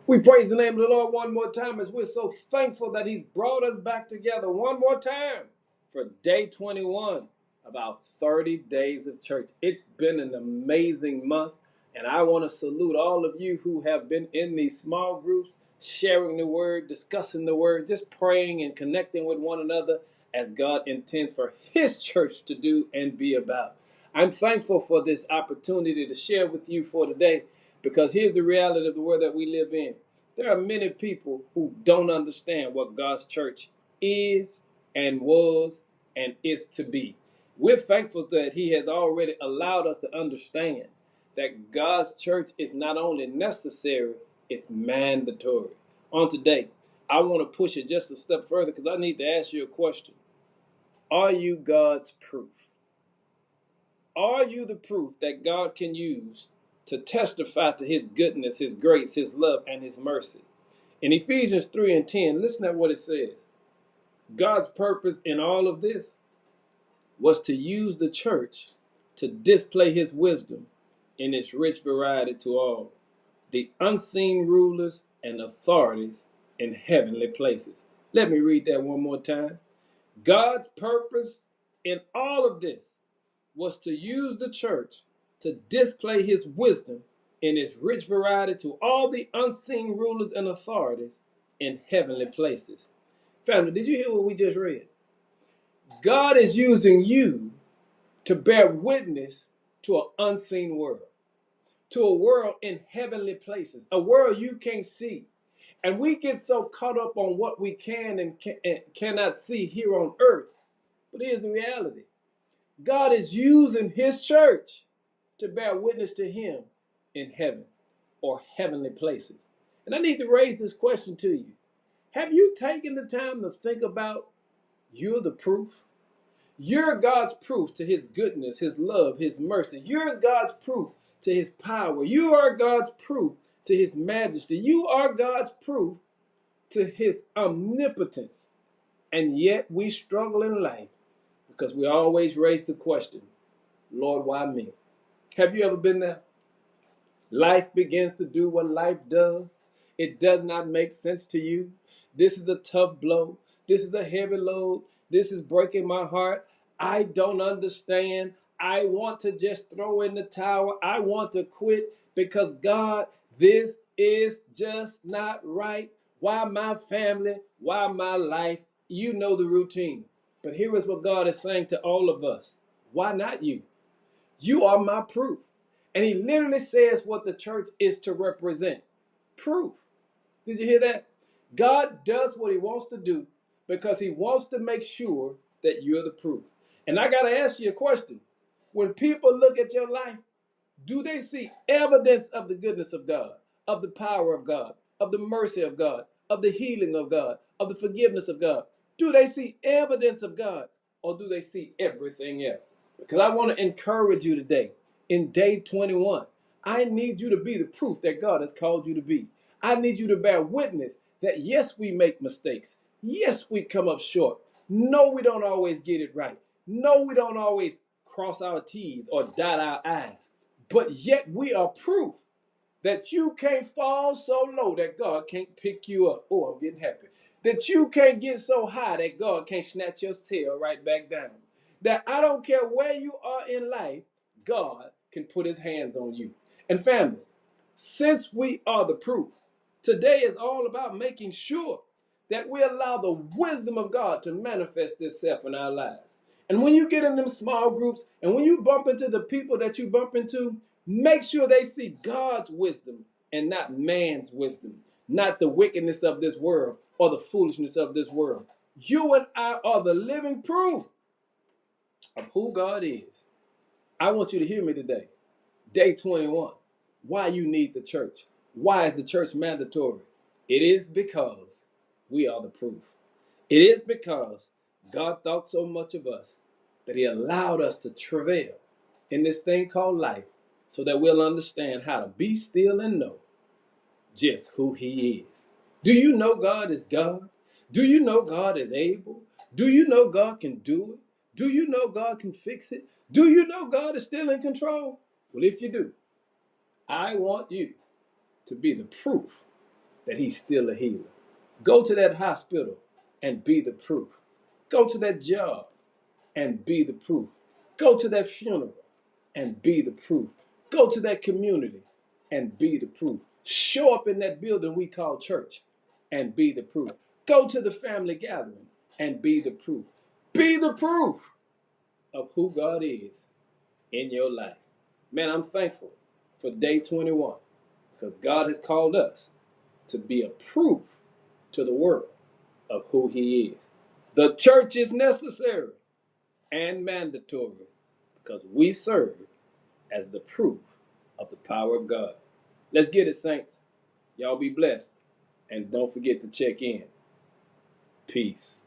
We praise the name of the Lord one more time as we're so thankful that He's brought us back together one more time for day 21 of our 30 days of church. It's been an amazing month, and I want to salute all of you who have been in these small groups, sharing the word, discussing the word, just praying and connecting with one another as God intends for His church to do and be about. I'm thankful for this opportunity to share with you for today. Because here's the reality of the world that we live in. There are many people who don't understand what God's church is and was and is to be. We're thankful that He has already allowed us to understand that God's church is not only necessary, it's mandatory. On today, I want to push it just a step further because I need to ask you a question. Are you God's proof? Are you the proof that God can use to testify to His goodness, His grace, His love, and His mercy? In Ephesians 3 and 10, listen to what it says. God's purpose in all of this was to use the church to display His wisdom in its rich variety to all, the unseen rulers and authorities in heavenly places. Let me read that one more time. God's purpose in all of this was to use the church to display His wisdom in its rich variety to all the unseen rulers and authorities in heavenly places. Family, did you hear what we just read? God is using you to bear witness to an unseen world, to a world in heavenly places, a world you can't see. And we get so caught up on what we can and cannot see here on earth. But here's the reality. God is using His church to bear witness to Him in heaven or heavenly places. And I need to raise this question to you. Have you taken the time to think about you're the proof? You're God's proof to His goodness, His love, His mercy. You're God's proof to His power. You are God's proof to His majesty. You are God's proof to His omnipotence. And yet we struggle in life because we always raise the question, Lord, why me? Have you ever been there? Life begins to do what life does. It does not make sense to you. This is a tough blow. This is a heavy load. This is breaking my heart. I don't understand. I want to just throw in the towel. I want to quit because God, this is just not right. Why my family? Why my life? You know the routine. But here is what God is saying to all of us. Why not you? You are my proof. And He literally says what the church is to represent. Proof. Did you hear that? God does what He wants to do because He wants to make sure that you're the proof. And I got to ask you a question. When people look at your life, do they see evidence of the goodness of God, of the power of God, of the mercy of God, of the healing of God, of the forgiveness of God? Do they see evidence of God, or do they see everything else? Because I want to encourage you today in day 21. I need you to be the proof that God has called you to be. I need you to bear witness that yes, we make mistakes. Yes, we come up short. No, we don't always get it right. No, we don't always cross our T's or dot our I's. But yet we are proof that you can't fall so low that God can't pick you up. Oh, I'm getting happy. That you can't get so high that God can't snatch your tail right back down. That I don't care where you are in life, God can put His hands on you. And family, since we are the proof, today is all about making sure that we allow the wisdom of God to manifest itself in our lives. And when you get in them small groups and when you bump into the people that you bump into, make sure they see God's wisdom and not man's wisdom, not the wickedness of this world or the foolishness of this world. You and I are the living proof of who God is. I want you to hear me today. Day 21. Why you need the church. Why is the church mandatory? It is because we are the proof. It is because God thought so much of us that He allowed us to travail in this thing called life so that we'll understand how to be still and know just who He is. Do you know God is God? Do you know God is able? Do you know God can do it? Do you know God can fix it? Do you know God is still in control? Well, if you do, I want you to be the proof that he's still a healer. Go to that hospital and be the proof. Go to that job and be the proof. Go to that funeral and be the proof. Go to that community and be the proof. Show up in that building we call church and be the proof. Go to the family gathering and be the proof. Be the proof of who God is in your life. Man, I'm thankful for day 21 because God has called us to be a proof to the world of who he is. The church is necessary and mandatory because we serve as the proof of the power of God. Let's get it, saints. Y'all be blessed. And don't forget to check in. Peace.